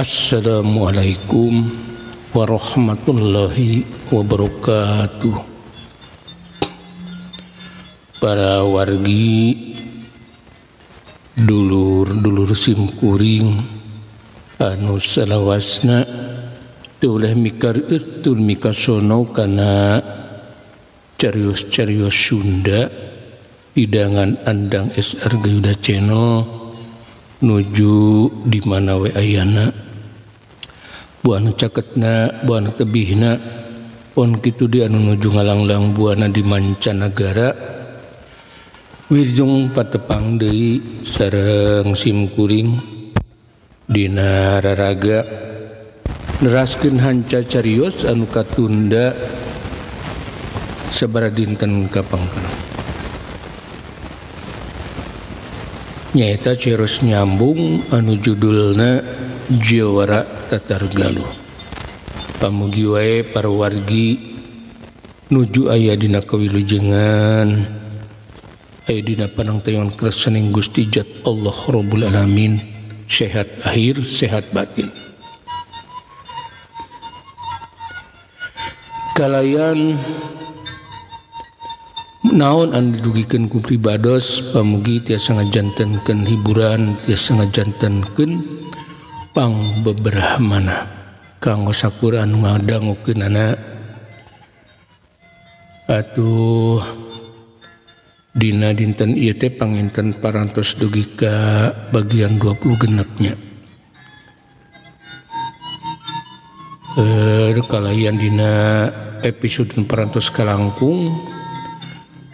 Assalamualaikum warahmatullahi wabarakatuh. Para wargi dulur-dulur simkuring anu salawasna teu oleh mikareueus tuluy mikasono kana carios-carios Sunda hidangan Andang SR Gayuda Channel nuju di mana we ayana. Buana caketna, buana tebihna, pon kitu di anu nuju ngalanglang buana di mancanagara. Wirjung patepang deui sareng simkuring dina raraga neraskeun hanca carios anu katunda sabaraha dinten kapangkan. Nyaeta carios nyambung anu judulna Jawara Tatar Galuh. Pamugi wae para wargi nuju aya dina kawilujengan, aya dina panangtayangan kersaning Gusti Jat Allah Rabbul Alamin, sehat lahir sehat batin. Kalayan naon anu didugikeun ku pribados pamugi tiasa ngajantenkeun hiburan, tiasa ngajantenkeun pang beberahmana kanggo sakur anu ngadangukeunana atuh dina dinten ieu teh panginten parantos dugi ka bagian 20 genepnya. Kalayan dina episode parantos kalangkung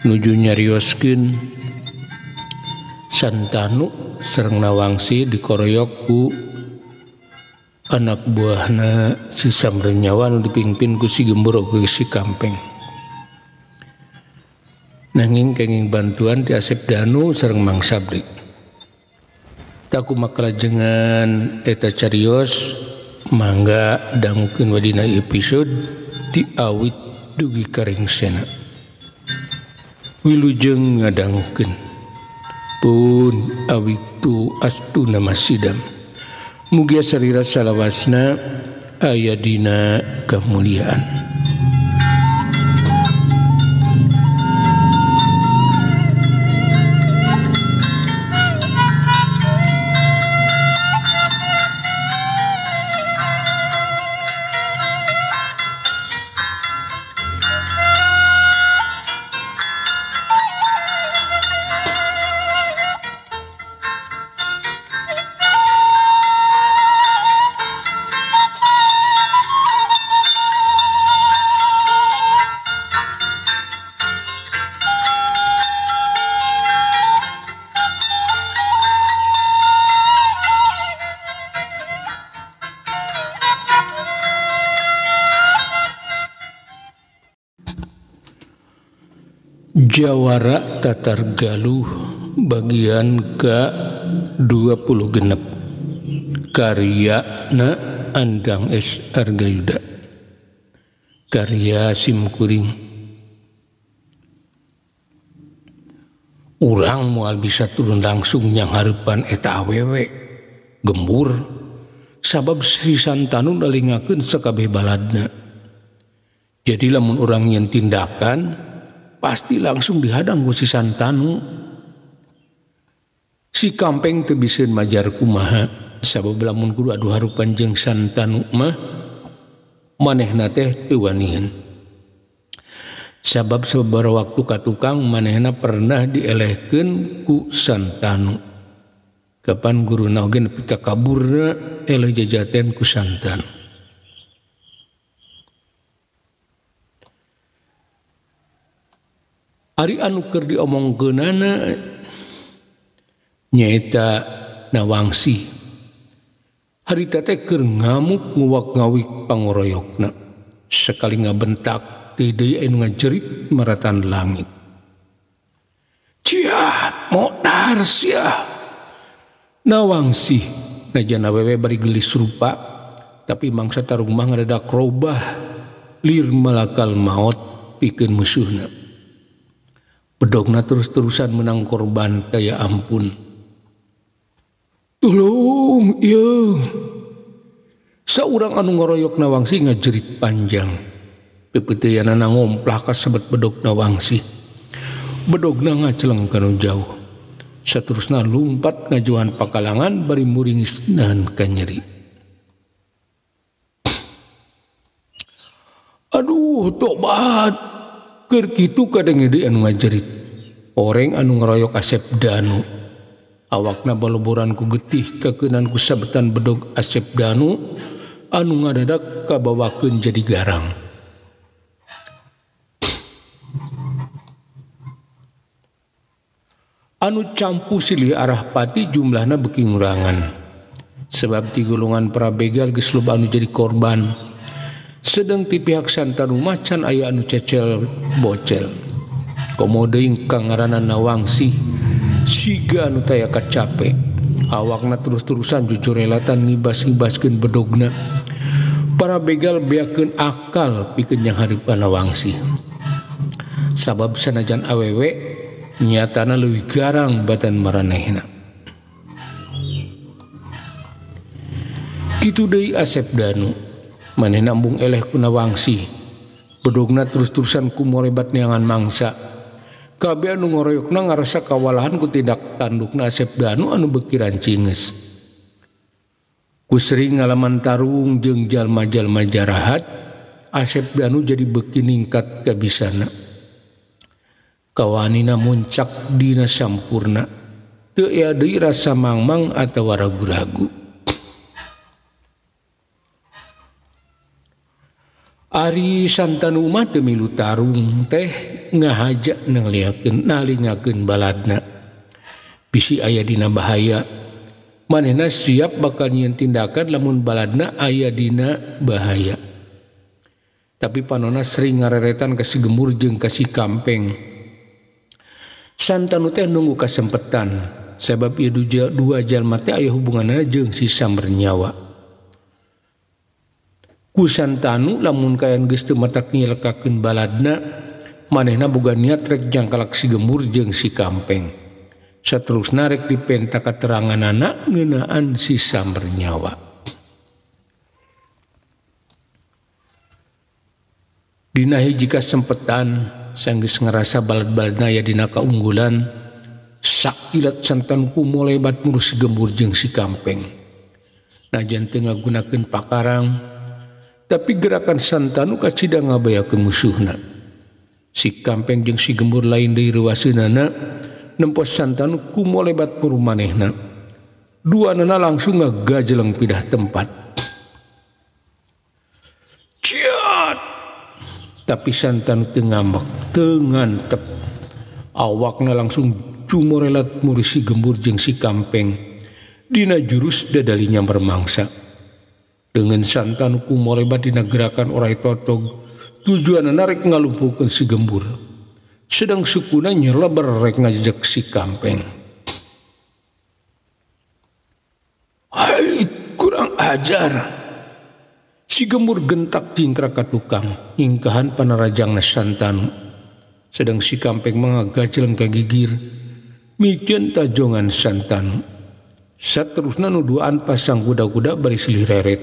nuju nyarioskeun Santanu sareng Nawangsi dikoroyok ku anak buahna si Samrenyawa anu dipingpin ku si Gemboro ku si Kampeng. Nanging kenging bantuan ti Asep Danu sareng Mang Sabri. Taku makalajengan eta carios mangga dangukeun wadina episode ti awit dugi karingsena. Wilujeng ngadangukeun pun awitu astuna masidam. Mugia sarira salawasna aya dina kamuliaan. Jawara Tatar Galuh bagian ke-20 genep karya na Andang SR Gayuda karya simkuring. Urang moal bisa turun langsung yang harapan eta awewe gembur sabab Sri Santanu nalingakeun sakabeh baladna. Jadi lamun urang nyen tindakan pasti langsung dihadang ku si Santanu. Si Kampeng teu biseun majar kumaha sabab lamun kudu adu harupan jeung Santanu mah manehna teh teu wanihan. Sabab sababaraha waktu ka tukang manehna pernah dielehkeun ku Santanu. Kapan guruna oge nepi ka kaburna eleh jajaten ku Santanu. Ari anu keur diomongkeunana nyaeta Nawangsi. Harita teh keur ngamuk nguwak-ngawik pangoroyokna. Sekali ngabentak teu deui anu ngajerit maratan langit. Ciat modar sia. Nawangsi najana awewe bari gelis rupa tapi mangsa tarung mah ngadadak robah lir malakal maut pikeun musuhna. Bedogna terus-terusan menang korban taya ampun. Tulung ieu Saurang anu ngoroyok nawangsi ngajerit panjang. Pepeuteyanana ngomplah kasebet bedogna wangsi. Bedogna ngaceleng kanu jauh. Saterusna lumpat ngajuhan pakalangan bari muringis nahan kanyeri. Aduh, tobat. Keur kitu kadenge anu ngajerit. Oreng anu ngeroyok Asep Danu. Awakna baloboran ku getih kakeunaan ku sabetan bedog Asep Danu anu ngadadak kabawakeun jadi garang. Anu campu silih arah pati jumlahna beuki ngurangan. Sebab ti golongan para begal geus loba anu jadi korban. Sedang ti pihak Santanu macan aya anu cecel bocel. Komo deui kang ngaranna Nawangsi siga anu taya kacape. Awakna terus-terusan jujur relatan ngibas-ngibaskeun bedogna. Para begal beakeun akal pikeun yang hareupan Nawangsi. Sabab sanajan awewe nyatana leuwih garang batan maranehna. Kitu deui Asep Danu. Manehna embung eleh ku Nawangsi. Bedogna terus-terusan kumorebat neangan mangsa. Kabeh anu ngoroyokna ngarasa kawalahan ku tindak tandukna Asep Danu anu bekiran cingeus. Ku sering ngalaman tarung jeung jalma-jalma jarahat, Asep Danu jadi beuki ningkat kabisana. Kawanina muncak dina sampurna, teu aya deui rasa mangmang atawa ragu-ragu. Ari Santanu mah teu milu tarung teh ngahaja nalingakeun baladna. Bisi aya dina bahaya, manehna siap bakal nyieun tindakan lamun baladna aya dina bahaya. Tapi panonna sering ngareretan ka si Gemur jeung ka si Kampeng. Santanu teh nunggu kasempetan, sebab ieu dua jalma teh aya hubunganna jeung si Samber Nyawa. Ku Santanu lamun kayan geus teu matak nyelekakeun baladna, manehna boga niat rek jangkalak si Gemur jeung si Kampeng. Saterusna rek dipenta kateranganana ngeunaan si Samber Nyawa. Dina hiji kasempetan sanggeus ngarasa balad-baladna aya dina kaunggulan, sakilat Santanu kumolebat ngurus si Gemur jeung si Kampeng. Najan teu ngagunakeun pakarang, tapi gerakan Santanu kacida ngabayakeun musuhna. Si Kampeng jeung si Gemur lain deui reuaseunana nempos Santanu kumolebat perumanehna. Duanana langsung ngagajeleng pidah tempat. Ciat! Tapi Santanu teu ngambek, teu ngantep. Awakna langsung cumorelat murus si Gemur jeung si Kampeng dina jurus dadali nyamper mangsa. Dengan Santanu kumolebat dina gerakan orai totog, tujuanna rek ngalumpuhkeun si Gembur. Sedang sukuna nyeleber rek ngajak si Kampeng. Hai, kurang ajar. Si Gembur gentak cingkrak ka tukang, ingkahan panarajangna Santanu. Sedang si Kampeng mangagajeleng ka gigir, mikeun tajongan Santanu. Saterusna nuduaan pasang kuda-kuda bari silih reret.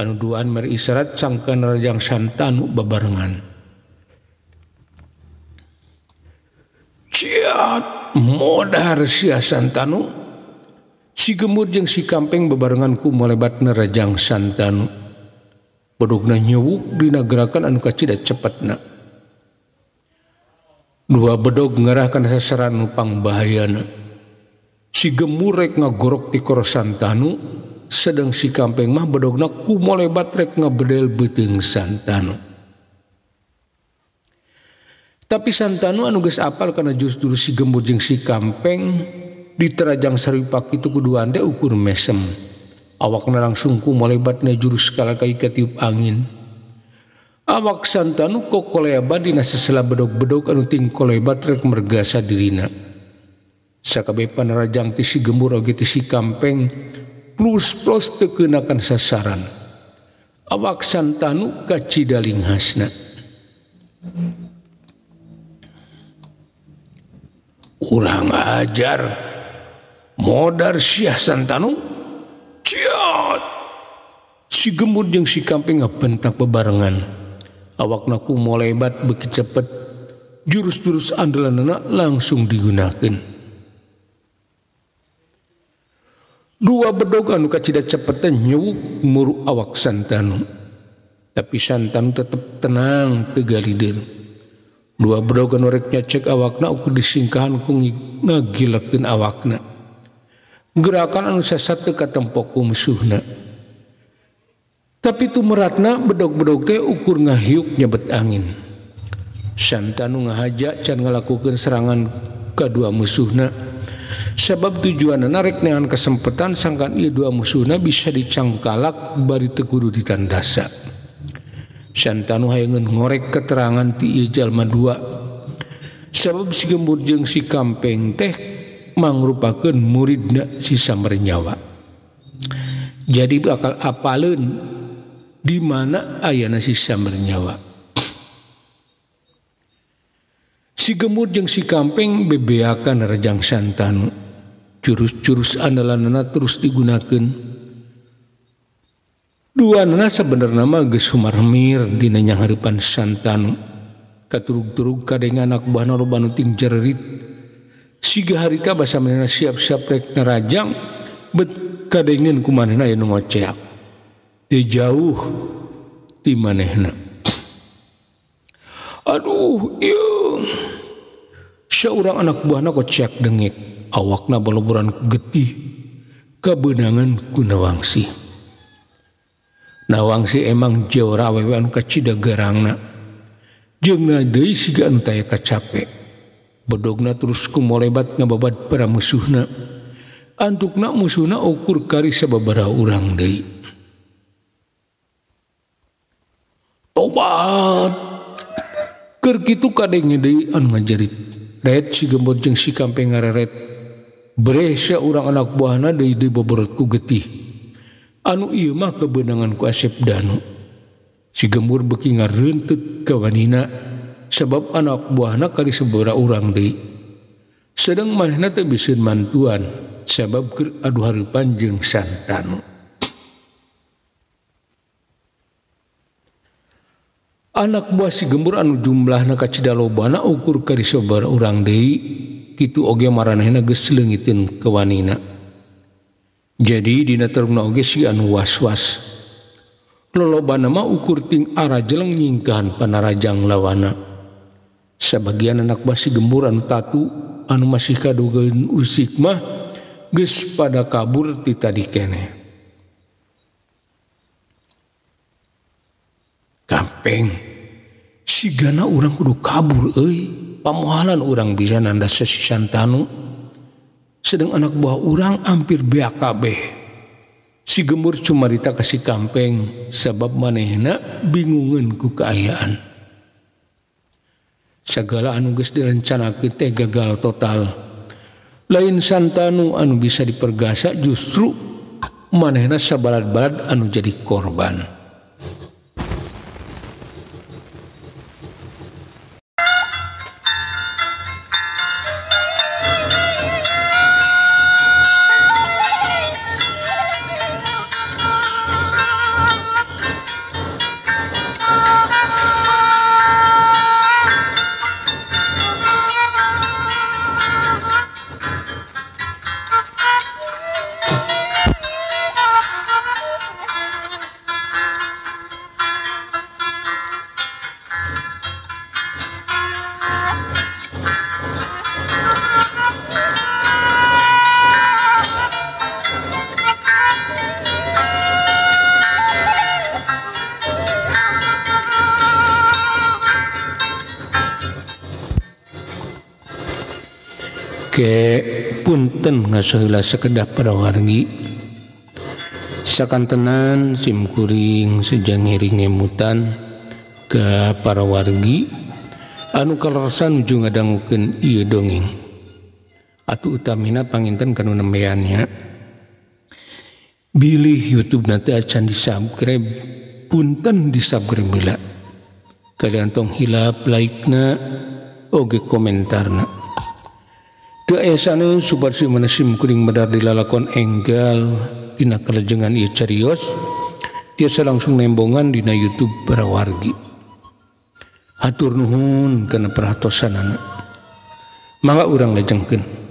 Anu duaan mari isyarat sangka narajang Santanu babarengan. Ciat modar sia Santanu. Si Gemur jeung si Kampeng babarengan ku molebat narajang Santanu. Bedogna nyewuk dina gerakan anu kacida cepetna. Dua bedog ngarahkan sasaran nu pangbahayana. Si Gemur rek ngagorok ti koro Santanu, sedang si Kampeng mah bedogna kumolebat rek ngabedel beuteung Santanu. Tapi Santanu anu geus apal kana justru si Gemur jeung si Kampeng diterajang saripak itu kuduan teh ukur mesem. Awakna langsung kumolebatna jurus kalakai katiup angin. Awak Santanu kokolebat dina sesela bedog-bedog anu ting kolebat rek mergasa dirina. Sakabeh panarajang ti si Gemur oge ti si Kampeng plus teu keunakan sasaran. Awak Santanu kacida linghasna. Urang ajar modar sia Santanu. Ciat! Si Gembur jeung si Kampeng ngabentak bebarengan. Awakna kumolebat beuki cepet. Jurus-jurus andalanna langsung digunakeun. Dua bedog anu kacida cepet nyewuk muru awak Santanu. Tapi Santanu tetep tenang teu galideun. Dua bedog anu rek nyacek awakna ukur disingkahan ku ngagilekeun awakna. Gerakan anu sasat teu katempo ku musuhna. Tapi tumeratna bedog-bedog teh ukur ngahiuk nyabet angin. Santanu ngahaja can ngalakukeun serangan kadua musuhna. Sabab tujuanna narek neangan kesempatan sangkan ieu dua musuhna bisa dicangkalak bari teu kudu ditandasa. Santanu hayangeun ngorek keterangan ti ieu jalma dua. Sabab si Gembur jeung si Kampeng teh mangrupakeun muridna si Samernyawa. Jadi bakal apaleun di mana ayana si Samernyawa. Si Gembur jeung si Kampeng bebeakan rejang Santanu. Jurus-jurus andalanna terus digunakeun. Duanana sebenarnya mah geus sumarmir dina nyanghareupan Santanu. Katurug-turug kadeng anak buahna loba nu ting jererit. Siga harita basa manehna siap-siap rek nerajang bet kadengeun ku manehna aya nu ngoceak. Teu jauh ti manehna. Aduh, ieu. Saurang anak buahna kociak dengek. Awakna baloboran getih kabeunangan ku Nawangsi. Nawangsi emang jawara awewe anu kacida garangna. Jeung na deui siga anu taya kacape. Bedogna terus kumolebat ngababad para musuhna. Antukna musuhna ukur kari sababaraha urang deui. Tobat. Keur kitu kadenge deui anu ngajerit. Ret si Gembur jeung si Kampeng ngareret. Beresya urang anak buahna deui boborot ku getih. Anu ieu mah kebeunangan ku Asep Danu. Si Gembur beuki ngareunteut ka wanina sabab anak buahna kali sababaraha urang deui. Sedeng manehna teu biseun mantuan sabab keur adu hareupan jeung Santanu. Anak buah si Gembur anu jumlahna kacida lobana ukur kari sababaraha urang deui. Kitu oge maranehna geus leungiteun ke wanina. Jadi dina terungna oge si anu was-was. Lolobana mah ukur ting arajeleng nyingkahan panarajang lawana. Sabagian anak buah si Gembur anu tatu anu masih kadogeun usik mah geus pada kabur ti tadi keneh. Kampeng, sigana urang kudu kabur euy. Pamohalan urang bisa nandasa si Santanu. Sedang anak buah urang hampir beak kabeh. Si Gembur cumarita ka si Kampeng sabab manehna bingungeun ku kaayaan. Sagala anu geus direncanakeun teh gagal total. Lain Santanu anu bisa dipergasa, justru manehna sabalad-balad anu jadi korban. Ke punten ngasaheula sakedah para wargi sakantenan simkuring sejangering ngemutan ke para wargi anu kalersan nuju ngadangukeun ieu dongeng atuh utamina panginten kanu nembeannya bilih YouTube nanti acan di subscribe punten di subscribe bila kalian tong hilap like na oge komentarna teu aya sanes supados mana sim kuring medar dilalakon enggal dina kalajengan ieu carios tiasa langsung nembongan dina YouTube para wargi. Hatur nuhun kana perhatosanana. Mangga urang lajengkeun.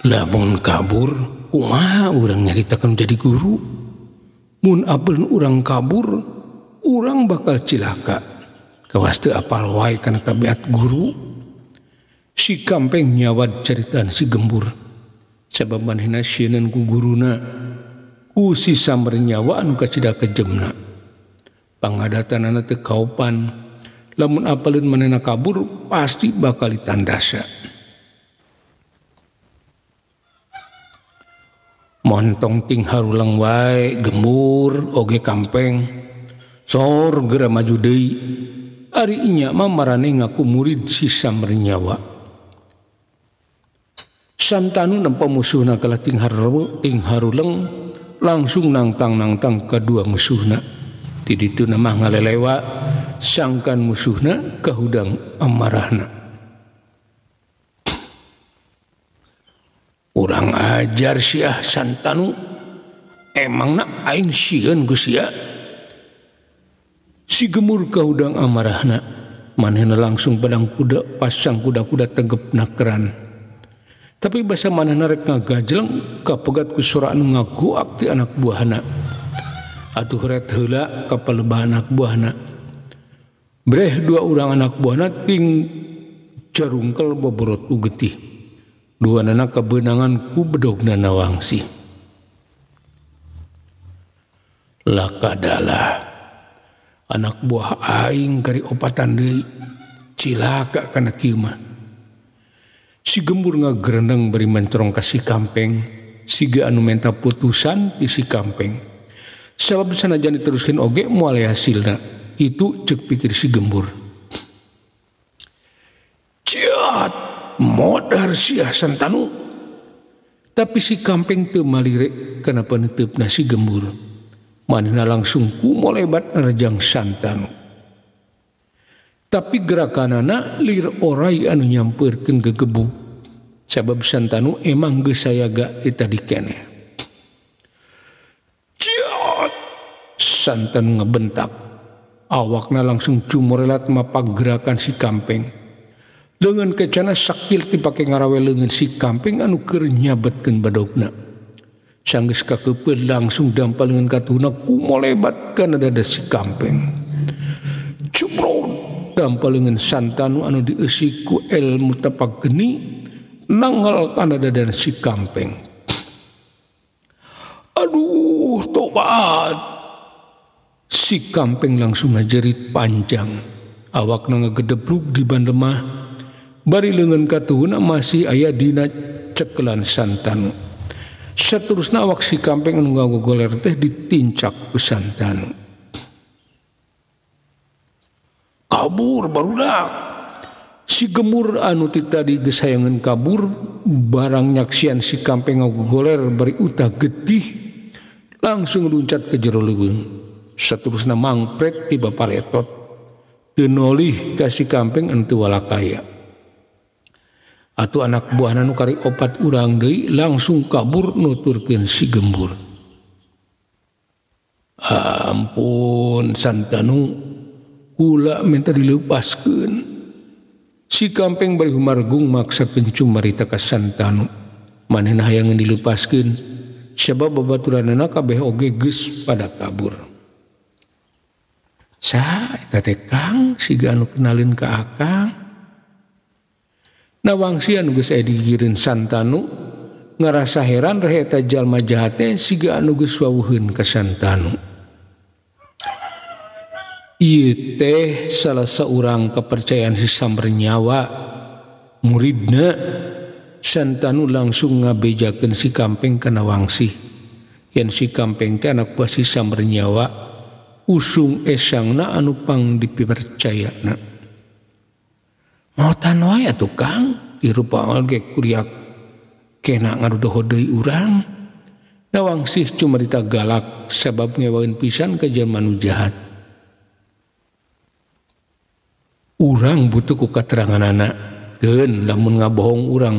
Lamun kabur, kumaha urang nyaritakeun jadi guru. Mun apelun urang kabur, urang bakal cilaka. Kawas teu apal wae kana tabiat guru. Si Kampeng nyawad caritaan si Gembur. Sabab manehna sieun ku guruna, ku si samar nyawa anu kacida kejemna. Pangadatanana teu kaopan. Lamun apelun manehna kabur, pasti bakal ditandasa. Montong ting harulang wae Gembur oge Kampeng sor geura maju deui. Ari nya mah marane ngaku murid si samar nyawa. Santanu nempo musuhna kalah ting harulang langsung nangtang kadua musuhna. Ti ditu mah ngalelewa sangkan musuhna kahudang amarahna. Urang ajar sia Santanu, emangna aing sieun ku sia. Si Gembur kahudang amarahna, manehna langsung padang kuda pasang kuda-kuda tegep nakeran. Tapi basa manehna rek ngagajleng kapegat ku sora anu ngagoak ti anak buahna. Atuh ret heula ka palebah anak buahna. Breh dua urang anak buahna ting jarungkel boborot ku getih. Dua anak kebenangan ku bedogna nawangsi. Lakadalah anak buah aing kari opatan deui cilaka kana kieu mah. Si Gembur ngagerendeng bari mencorong ka si Kampeng, siga anu menta putusan di si Kampeng. Sabab sanajan diteruskeun oge moal hasilna. Kitu ceuk pikir si Gembur. Ciat modar sia Santanu. Tapi si Kampeng teu malire kana paneteupna si Gembur. Manehna langsung kumolebat nerjang Santanu. Tapi gerakanana lir orai anu nyampeurkeun gegebuk. Sabab Santanu emang geus sayaga ti tadi keneh. Ciot! Santanu ngebentak. Awakna langsung cumorelat mapak gerakan si Kampeng. Leungeun kecana sakil dipake ngarawe leungeun si Kampeng anu keur nyabetkeun badogna. Sanggeus kakeupeun langsung dampal leungeun katuhna kumolebat kana dada si Kampeng. Cumron dampal leungeun Santanu anu dieusi ku ilmu tapak geni nanggal kana dada si Kampeng. Aduh, tobat. Si Kampeng langsung ngajerit panjang. Awakna ngagedebluk di bandemah. Bari leungeun katuhna masih aya dina cekelan Santanu. Saterusna awak si Kampeng anu ngagogoler teh ditincak ku Santanu. Kabur barudak. Si Gembur anu ti tadi geus hayangeun kabur barang nyaksian si Kampeng ngagogoler bari utah getih langsung luncat ke jero leuweung. Saterusna mangpret tiba paretot. Teu nolih ka si Kampeng anu teu walakaya. Atuh anak buahna nu kari opat urang deui langsung kabur nuturkeun si Gembur. Ampun Santanu, kula minta dileupaskeun. Si Kampeng bari humargung maksakeun cumarita ka Santanu. Manehna hayangeun dileupaskeun sabab babaturanna kabeh oge geus pada kabur. Saha eta teh Kang siga anu kenalin ka Akang? Nawangsian geus aya digireun Santanu ngarasa heran reh eta jalma jahat teh siga anu geus wawuheun ka Santanu. ieu teh salah seorang kepercayaan si Sambernyawa muridna santanu langsung ngabejakeun si Kampeng kana wangsih yen si Kampeng teh anak buah si Sambernyawa usung esangna anu pang dipercayana mautan wae atuh Kang dirupa ge kuliah kena ngarudoho deui urang da wangsih cuma galak sabab ngewaeun pisan ka jelema nu jahat urang butuh ku kateranganana geun lamun ngabohong urang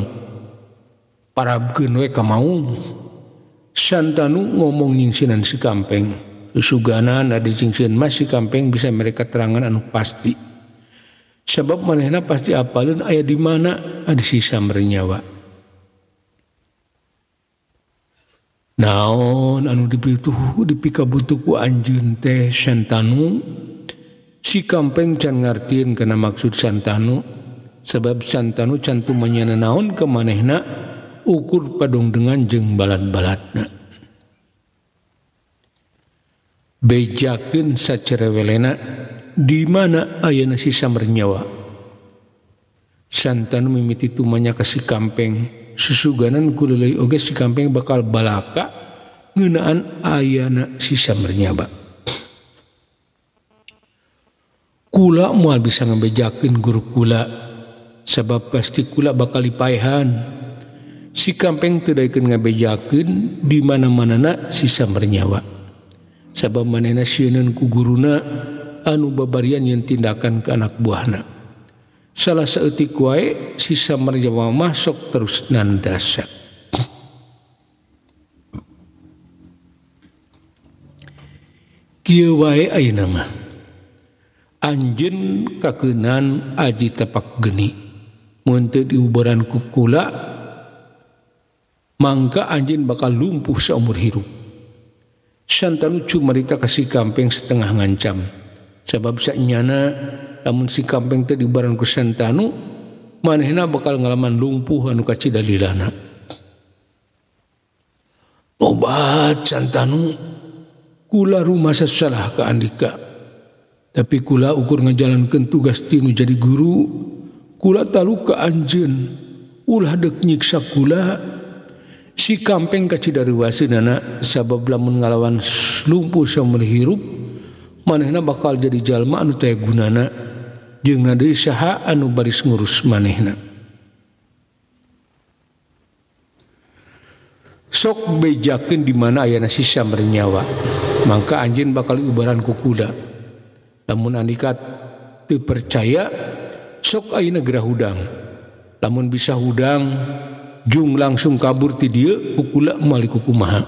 parabkeun we ka maung santanu ngomong nyingsinan si Kampeng susugana na disingsian mas si Kampeng bisa mereka terangan anu pasti sebab manehna pasti apaleun aya di mana ada si Sambernyawa naon anu dipikabutuh ku anjeun teh santanu si Kampeng can ngartieun kana maksud santanu sebab santanu cantu manyana naon ke manehna ukur padung dengan jeung balat-balatna bejakeun sacerewelena di mana ayeuna si Sambernyawa santanu mimiti tumanya ka si Kampeng susuganan ku leuleuy oge si Kampeng bakal balaka ngeunaan ayeuna si Sambernyawa kula moal bisa ngabejakeun guru kula sabab pasti kula bakal dipaehan si Kampeng teu daekeun ngabejakeun di mana-manana si Sambernyawa sabab manehna sieunun ku guruna anu babarian yen tindakan ke anak buahna salah saeutik wae si Sambernyawa mah sok terus nandasa kieu wae ayeuna mah anjeun kakeunan aji tapak geni mun teu diuberan ku kula mangka anjeun bakal lumpuh saumur hirup santanu cumarita ka si Kampeng setengah ngancam sebab saenyana lamun si Kampeng teh diuberan ku santanu manehna bakal ngalaman lumpuh anu kacidalilana tobat santanu kula rumasa salah ka Andika tapi kula ukur ngajalankeun tugas tinu jadi guru kula talu ka anjeun ulah deuk nyiksa kula si Kampeng kacidaruaseunana sabab lamun ngalawan lumpuh saumur hirup manehna bakal jadi jalma anu teu gunana jeung na deui saha anu baris ngurus manehna sok bejakeun di mana ayeuna si Sambernyawa mangka anjeun bakal iubaran ku kuda lamun Andika teu percaya sok ayeuna gerah hudang lamun bisa hudang jung langsung kabur ti dieu kukula mali kukumaha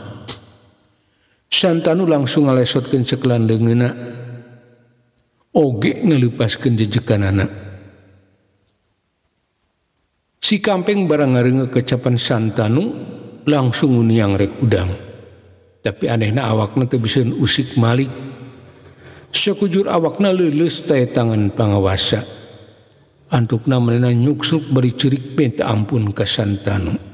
santanu langsung ngalesotkeun seklandeungeuna oge ngaleupaskeun jejekanana si Kampeng barang ngareungeuk kecapan santanu langsung uniang rek udang tapi anehna awakna teu bisa usik malik sakujur awakna leuleus taya tangan pangawasa antukna manehna nyuksuk bari ceurik minta ampun ka santanu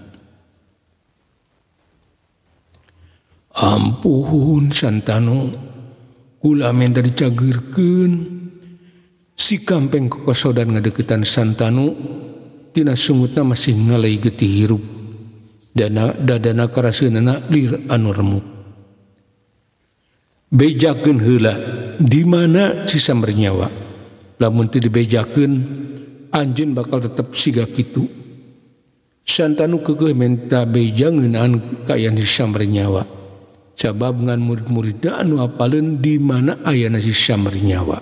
ampun santanu kula minta dicageurkeun si Kampeng kokosodan ngadeuketan santanu tina sungutna masih ngalai getih hirup dadana karaseunana lir anu remuk bejakeun heula di mana si Sambernyawa lamun teu dibejakeun anjeun bakal tetep siga kitu santanu keukeuh menta beja ngeunaan kaayaan si Sambernyawa sabab ngan murid-muridna anu apaleun di mana ayeuna si Sambernyawa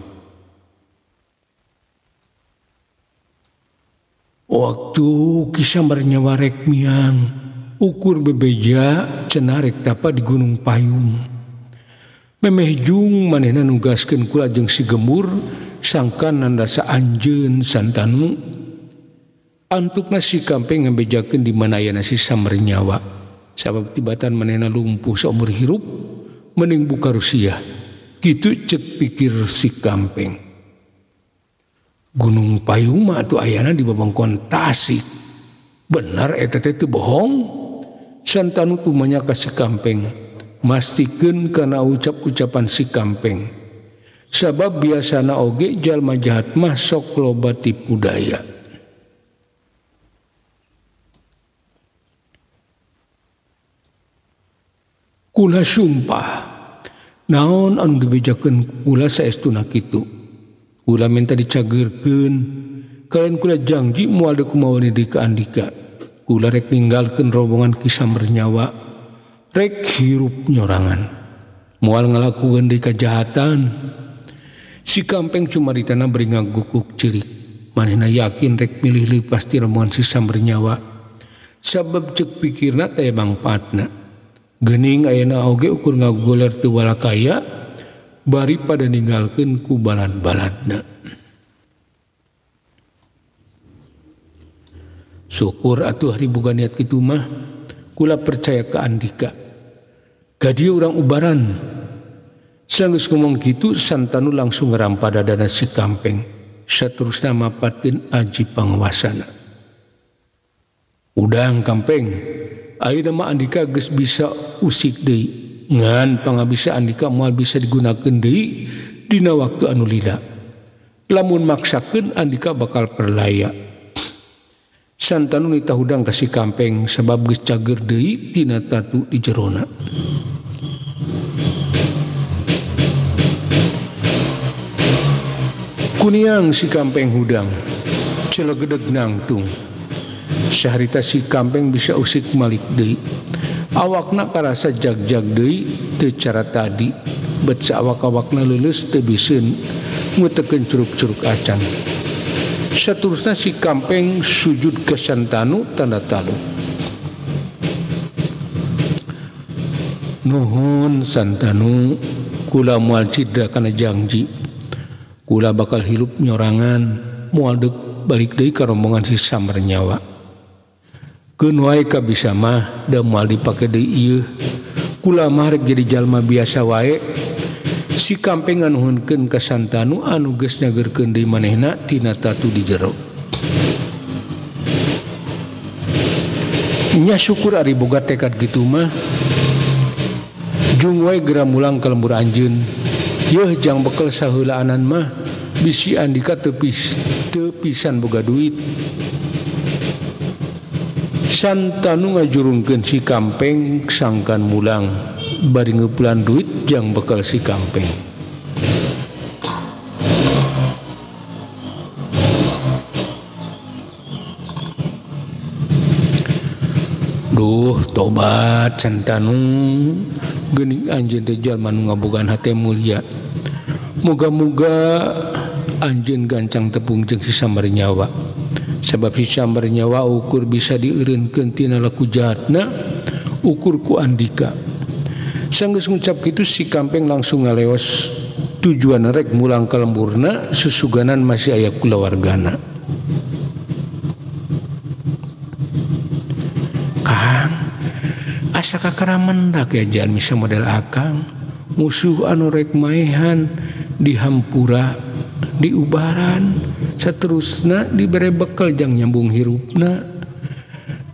waktu ki Sambernyawa rek miang ukur bebeja cenah rek tapa di Gunung Payung memeh jung manehna nugaskeun kula jeung si Gemur sangkan nandasa anjeun santanu antukna si Kampeng ngabejakeun di mana ayeuna si Sambernyawa sabab tibatan manehna lumpuh saumur hirup mending buka rusiah kitu cek pikir si Kampeng Gunung Payung mah atuh ayana di babangkon Tasik benar eta teh teu bohong santanu tumanya ka si Kampeng mastikeun kana ucap-ucapan si Kampeng Sabab biasana oge jalma jahat mah sok loba tipu daya. Kula sumpah naon anu dibejakeun kula saestuna kitu. Kula minta dicageurkeun, kalian kula janji moal deuk kumaha di ka Andika. Kula rek ninggalkeun rombongan Ki Sambernyawa, rek hirup nyorangan. Moal ngalakukeun deui kajahatan. Si Kampeng cuma ditana beri ngagukuk ceurik. Manehna yakin rek milih leuwih pasti rombongan si Sambernyawa. Sabab ceuk pikirna teh mangpaatna. Geuning ayeuna oge ukur ngagoler teu walakaya bari pada ninggalkeun ku balad-baladna. Syukur atuh hari boga niat kitu mah kula percaya ke Andika. Gadieu urang ubaran. Sanggeus ngomong kitu Santanu langsung ngerampa dadana si Kampeng. Saterusna mapatkeun aji panguasana. Udang Kampeng, ayeuna mah Andika geus bisa usik deui. Ngan pangabisa Andika moal bisa digunakeun deui dina waktu anu lila. Lamun maksakeun Andika bakal perlaya. Santanu nitah hudang ka si Kampeng sabab geus cager deui tina tatu di jerona. Kuniang si Kampeng hudang celegedeg nangtung. Saharita si Kampeng bisa usik malik deui. Awakna karasa jag-jag deui teu cara tadi. Bet saawak-awakna leuleus teu biseun ngutekeun curug-curug acan. Saterusna si Kampeng sujud ke Santanu tanda talu. Nuhun Santanu, kula moal cidra kana janji. Kula bakal hilup nyorangan moal deuk balik deui ka rombongan si Sambernyawa. Keun wae kabisa mah da moal dipake deui ieu. Kula mah rek jadi jalma biasa wae. Si Kampeng nganuhunkeun ka Santanu anu geus nyageurkeun deui manehna tina tatu di jero. Nya syukur ari boga tekad kitu mah. Jung wae geura mulang ka lembur anjeun. Yeuh jang bekel saheulaanan mah bisi Andika teu pisan boga duit. Santanu ngajurungkeun si Kampeng sangkan mulang bari ngeupulan duit jang bekel si Kampeng. Duh tobat Santanu, geuning anjeun teh jalma nu ngabogaan hate mulia. Moga-moga anjeun gancang tepung jeung si Sambernyawa. Sabab si Sambernyawa ukur bisa dieureunkeun tina laku jahatna ukur ku Andika. Sanggeus ngucap kitu si Kampeng langsung ngaleos tujuan rek mulang ka lemburna susuganan masih aya kulawargana. Kang, asa kakaraman da kejaan misa model akang. Musuh anu rek maehan dihampura diubaran saterusna dibere bekal jang nyambung hirupna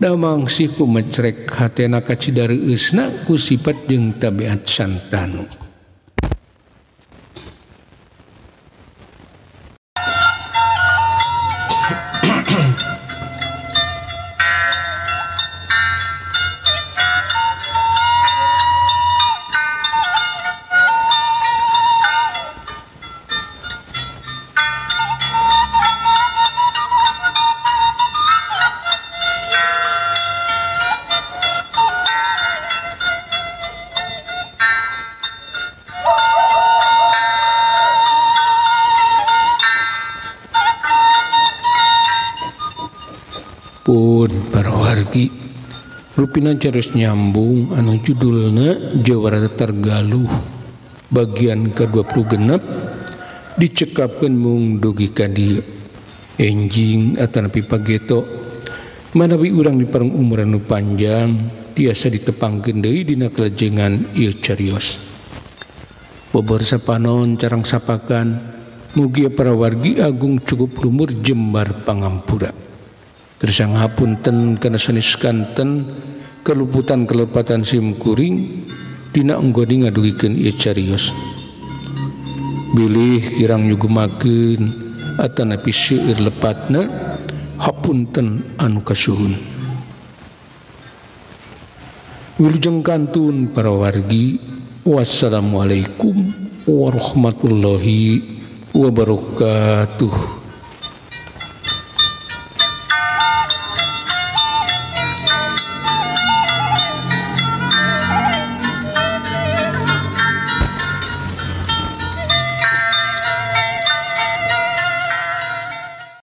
da mangsih ku mecrek hatena ka cidareueusna ku sifat jeung tabiat Santanu. Pun para wargi rupina carus nyambung anu judulna Jawara Tergaluh bagian ke-26 dicekapkeun mung dugi ka dieu. Enjing atanapi pageto manawi urang dipareng umur anu panjang tiasa ditepangkeun deui dina kalejengan ieu carios. Bobor sapanon carang sapakan mugi para wargi agung cukup lumur jembar pangampura. Gersang hapunten kana sanes kanten keluputan kelepatan sim kuring dina enggoni ngadugikeun ieu carios. bilih kirang nyugemakeun atanapi seueur lepatna hapunten anu kasuhun. Wilujeng kantun para wargi, wassalamualaikum warahmatullahi wabarakatuh.